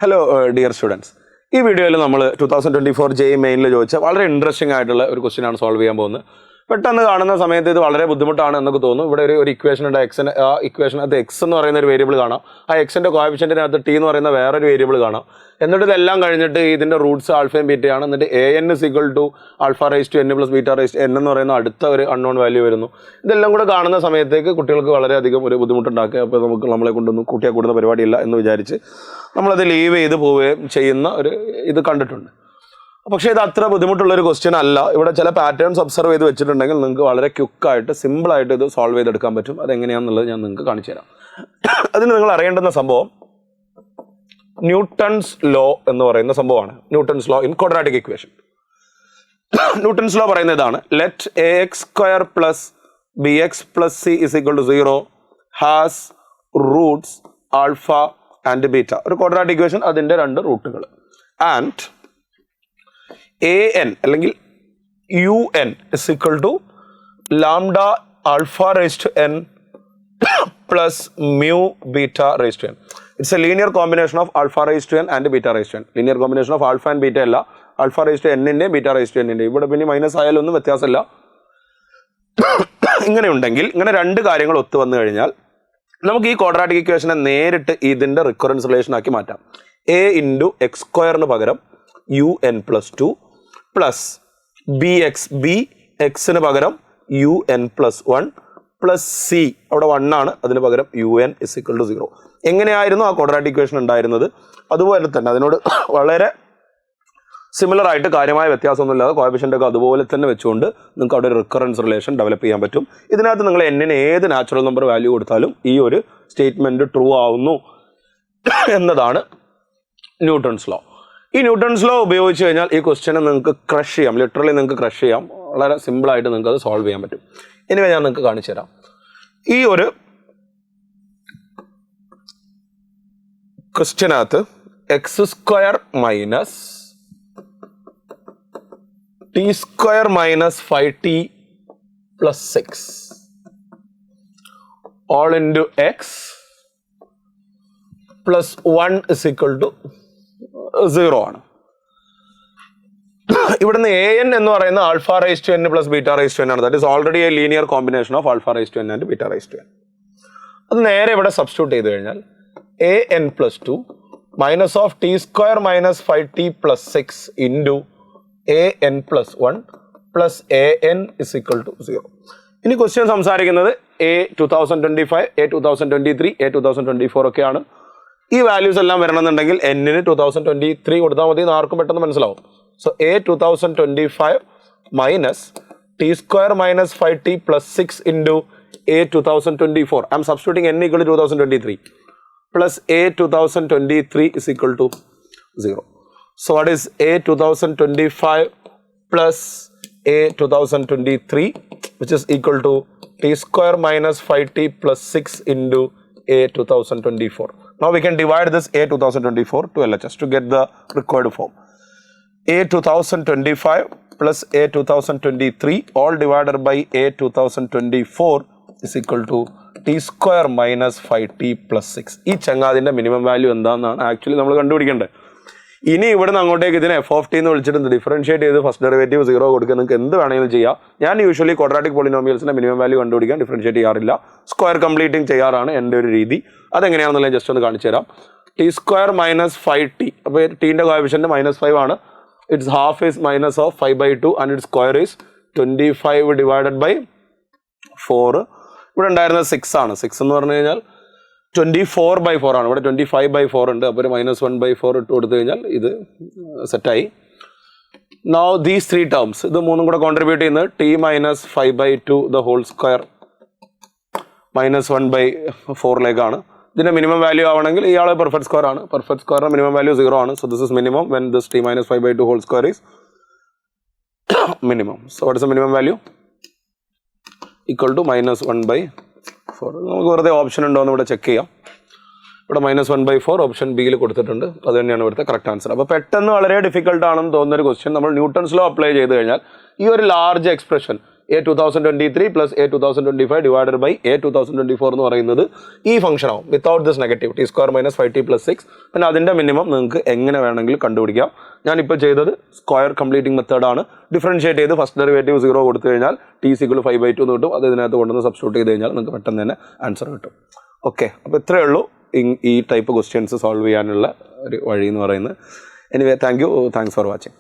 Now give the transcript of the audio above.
Hello dear students, ഈ വീഡിയോയിൽ നമ്മൾ 2024 JEE മെയിനിൽ ചോദിച്ച വളരെ ഇൻട്രസ്റ്റിംഗ് ആയിട്ടുള്ള ഒരു ക്വസ്റ്റ്യൻ ആണ് സോൾവ് ചെയ്യാൻ പോകുന്നത്. പെട്ടെന്ന് കാണുന്ന സമയത്ത് ഇത് വളരെ ബുദ്ധിമുട്ടാണ് എന്നൊക്കെ തോന്നും. ഇവിടെ ഒരു ഇക്വേഷൻ ഉണ്ട്, എക്സിന് ആ ഇക്വേഷൻ അത് എക്സ് എന്ന് പറയുന്ന ഒരു വേരിയബിൾ കാണാം, ആ എക്സിൻ്റെ കോഎഫിഷ്യൻറ്റിനകത്ത് ടി എന്ന് പറയുന്ന വേറൊരു വേരിയബിൾ കാണാം. എന്നിട്ട് ഇതെല്ലാം കഴിഞ്ഞിട്ട് ഇതിൻ്റെ റൂട്ട്സ് ആൽഫയും ബീറ്റയാണ്. എന്നിട്ട് AN = alpha raise to N + beta raise to N എന്ന് പറയുന്ന അടുത്ത ഒരു അൺനോൺ വാല്യൂ വരുന്നു. ഇതെല്ലാം കൂടെ കാണുന്ന സമയത്തേക്ക് കുട്ടികൾക്ക് വളരെയധികം ഒരു ബുദ്ധിമുട്ടുണ്ടാക്കുക. അപ്പോൾ നമുക്ക് നമ്മളെ കൊണ്ടൊന്നും കൂട്ടിയാൽ കൂടുന്ന പരിപാടിയില്ല എന്ന് വിചാരിച്ച് നമ്മളത് ലീവ് ചെയ്ത് പോവുകയും ചെയ്യുന്ന ഒരു ഇത് കണ്ടിട്ടുണ്ട്. പക്ഷേ ഇത് അത്ര ബുദ്ധിമുട്ടുള്ളൊരു ക്വസ്റ്റ്യൻ അല്ല. ഇവിടെ ചില പാറ്റേൺസ് ഒബ്സർവ് ചെയ്ത് വെച്ചിട്ടുണ്ടെങ്കിൽ നിങ്ങൾക്ക് വളരെ ക്വിക്കായിട്ട് സിമ്പിളായിട്ട് ഇത് സോൾവ് ചെയ്തെടുക്കാൻ പറ്റും. അതെങ്ങനെയാണെന്നുള്ളത് ഞാൻ നിങ്ങൾക്ക് കാണിച്ചു തരാം. അതിന് നിങ്ങൾ അറിയേണ്ടുന്ന സംഭവം ന്യൂട്ടൺസ് ലോ എന്ന് പറയുന്ന സംഭവമാണ്. Newton's law in quadratic equation. Newton's law പറയുന്ന ഇതാണ്: let AX² + BX + C = 0 has roots alpha and beta. ഒരു ക്വാഡ്രാറ്റിക് ഇക്വേഷൻ, അതിൻ്റെ രണ്ട് റൂട്ടുകൾ. ആൻഡ് AN അല്ലെങ്കിൽ UN = lambda alpha raise to N plus mu beta raised to N. It's a linear combination of alpha raised to N and beta raised to N. Linear combination of alpha and beta അല്ല, alpha raised to N ൻ്റെ beta raised to N ൻ്റെ. ഇവിടെ പിന്നെ minus ആയാലൊന്നും വ്യത്യാസമില്ല. ഇങ്ങനെ ഉണ്ടെങ്കിൽ, ഇങ്ങനെ രണ്ട് കാര്യങ്ങൾ ഒത്തു വന്നു കഴിഞ്ഞാൽ നമുക്ക് ഈ ക്വാഡ്രാറ്റിക് ഇക്വേഷനെ നേരിട്ട് ഇതിൻ്റെ റിക്കറൻസ് റിലേഷൻ ആക്കി മാറ്റാം. A × x² പകരം UN + 2 പ്ലസ് BX, BX പകരം UN + 1 പ്ലസ് C, അവിടെ 1 ആണ്, അതിന് പകരം UN = 0. എങ്ങനെയായിരുന്നു ആ ക്വാഡ്രാറ്റിക് ഇക്വേഷൻ ഉണ്ടായിരുന്നത് അതുപോലെ തന്നെ അതിനോട് വളരെ സിമിലർ ആയിട്ട് കാര്യമായ വ്യത്യാസമൊന്നുമില്ലാതെ കോഎഫിഷ്യൻ്റ് ഒക്കെ അതുപോലെ തന്നെ വെച്ചുകൊണ്ട് നിങ്ങൾക്ക് അവിടെ ഒരു റിക്കറൻസ് റിലേഷൻ ഡെവലപ്പ് ചെയ്യാൻ പറ്റും. ഇതിനകത്ത് നിങ്ങൾ N-ന് ഏത് നാച്ചുറൽ നമ്പർ വാല്യൂ കൊടുത്താലും ഈ ഒരു സ്റ്റേറ്റ്മെൻറ്റ് ട്രൂ ആവുന്നു എന്നതാണ് ന്യൂട്ടൺസ് ലോ. ഈ ന്യൂട്ടൺസ് ലോ ഉപയോഗിച്ച് കഴിഞ്ഞാൽ ഈ ക്വസ്റ്റ്യനെ നിങ്ങൾക്ക് ക്രഷ് ചെയ്യാം, ലിറ്ററലി നിങ്ങൾക്ക് ക്രഷ് ചെയ്യാം. വളരെ സിമ്പിളായിട്ട് നിങ്ങൾക്ക് അത് സോൾവ് ചെയ്യാൻ പറ്റും. ഇനി ഞാൻ നിങ്ങൾക്ക് കാണിച്ചു തരാം. ഈ ഒരു ക്വസ്റ്റ്യനകത്ത് x² - t² - 5t + 6 all into x + 1 = 0 ആണ്. ഇവിടുന്ന് AN എന്ന് പറയുന്ന alpha raise to N + beta raise to N ആണ്. That is already a linear combination of alpha raise to N and beta raise to N. അത് നേരെ ഇവിടെ substitute ചെയ്ത് കഴിഞ്ഞാൽ AN + 2 minus of t² - 5t + 6 into AN + 1 plus AN = 0. ഇനി question സംസാരിക്കുന്നത് A2025, A2023, A2024 ഒക്കെയാണ്. ഈ വാല്യൂസ് എല്ലാം വരണമെന്നുണ്ടെങ്കിൽ N-ന് 2023 കൊടുത്താൽ മതി എന്ന് ആർക്കും പെട്ടെന്ന് മനസ്സിലാവും. So A2025 minus t² - 5t + 6 into A2024. I'm substituting N = 2023 plus A2023 = 0. So what is A2025 plus A2023, which is equal to t² - 5t + 6 into A2024. Now we can divide this A2024 to LHS to get the required form. A2025 plus A2023 all divided by A2024 is equal to t² - 5t + 6. ഈ ചങ്ങാതിൻ്റെ minimum value എന്താണെന്നാണ് actually നമ്മൾ കണ്ടുപിടിക്കേണ്ടത്. ഇനി ഇവിടുന്ന് അങ്ങോട്ടേക്ക് ഇതിനെ f(t) എന്ന് വിളിച്ചിട്ട് ഡിഫറൻഷിയേറ്റ് ചെയ്ത് ഫസ്റ്റ് ഡെറിവേറ്റീവ് 0 കൊടുക്കുക. നിങ്ങൾക്ക് എന്ത് വേണമെങ്കിലും ചെയ്യാം. ഞാൻ യൂഷ്വലി ക്വാഡ്രാറ്റിക് പോളിനോമിയൽസിൻ്റെ മിനിമം വാല്യൂ കണ്ടുപിടിക്കാൻ ഡിഫറൻഷിയേറ്റ് ചെയ്യാറില്ല, സ്ക്വയർ കംപ്ലീറ്റിംഗ് ചെയ്യാറാണ് എൻ്റെ ഒരു രീതി. അതെങ്ങനെയാണെന്നുള്ളത് ജസ്റ്റ് ഒന്ന് കാണിച്ചു തരാം. t² - 5t, അപ്പോൾ ടീൻ്റെ കോഎഫിഷ്യൻ്റ് -5 ആണ്. Its half is minus of 5/2 and its square is 25 divided by 4. ഇവിടെ ഉണ്ടായിരുന്നത് 6 ആണ്. 6 എന്ന് പറഞ്ഞു കഴിഞ്ഞാൽ 24/4 ആണ്. ഇവിടെ 25/4 ഉണ്ട്. അപ്പോൾ ഒരു -1/4 ഇട്ട് കൊടുത്തു കഴിഞ്ഞാൽ ഇത് സെറ്റായി. Now these three terms, ഇത് മൂന്നും കൂടെ കോൺട്രിബ്യൂട്ട് ചെയ്യുന്നത് t - 5/2 the whole square -1/4ലേക്കാണ്. ഇതിൻ്റെ മിനിമം വാല്യൂ ആവണമെങ്കിൽ ഇയാൾ പെർഫെക്റ്റ് സ്ക്വയർ ആണ്. പെർഫെക്റ്റ് സ്ക്വയറിൻ്റെ മിനിമം വാല്യൂ 0 ആണ്. So this is minimum when this t - 5/2 whole square is minimum. So what is the minimum value? Equal to -1/4. നമുക്ക് വെറുതെ option ഉണ്ടോ എന്ന് ഇവിടെ ചെക്ക് ചെയ്യാം. ഇവിടെ -1/4 ഓപ്ഷൻ ബിയിൽ കൊടുത്തിട്ടുണ്ട്. അത് തന്നെയാണ് ഇവിടുത്തെ കറക്റ്റ് ആൻസർ. അപ്പോൾ പെട്ടെന്ന് വളരെ ഡിഫിക്കൽട്ട് ആണെന്ന് തോന്നുന്നൊരു ക്വസ്റ്റ്യൻ നമ്മൾ ന്യൂട്ടൺസ് ലോ അപ്ലൈ ചെയ്ത് കഴിഞ്ഞാൽ ഈ ഒരു large expression A2023 plus A2025 divided by A2024 എന്ന് പറയുന്നത് ഈ ഫംഗ്ഷൻ ആവും without this negative T² - 5t + 6. പിന്നെ അതിൻ്റെ മിനിമം നിങ്ങൾക്ക് എങ്ങനെ വേണമെങ്കിലും കണ്ടുപിടിക്കാം. ഞാനിപ്പോൾ ചെയ്തത് സ്ക്വയർ കംപ്ലീറ്റിംഗ് മെത്തേഡാണ്. ഡിഫറൻഷിയേറ്റ് ചെയ്ത് ഫസ്റ്റ് ഡെറിവേറ്റീവ് 0 കൊടുത്തു കഴിഞ്ഞാൽ T = 5/2 എന്ന് കിട്ടും. അത് ഇതിനകത്ത് കൊണ്ടുവന്ന് സബ്സ്റ്റിറ്റ്യൂട്ട് ചെയ്ത് കഴിഞ്ഞാൽ നിങ്ങൾക്ക് പെട്ടെന്ന് തന്നെ ആൻസർ കിട്ടും. ഓക്കെ, അപ്പോൾ ഇത്രയേ ഉള്ളൂ ഈ ടൈപ്പ് ക്വസ്റ്റ്യൻസ് സോൾവ് ചെയ്യാനുള്ള ഒരു വഴി എന്ന് പറയുന്നത്. Anyway thanks for watching.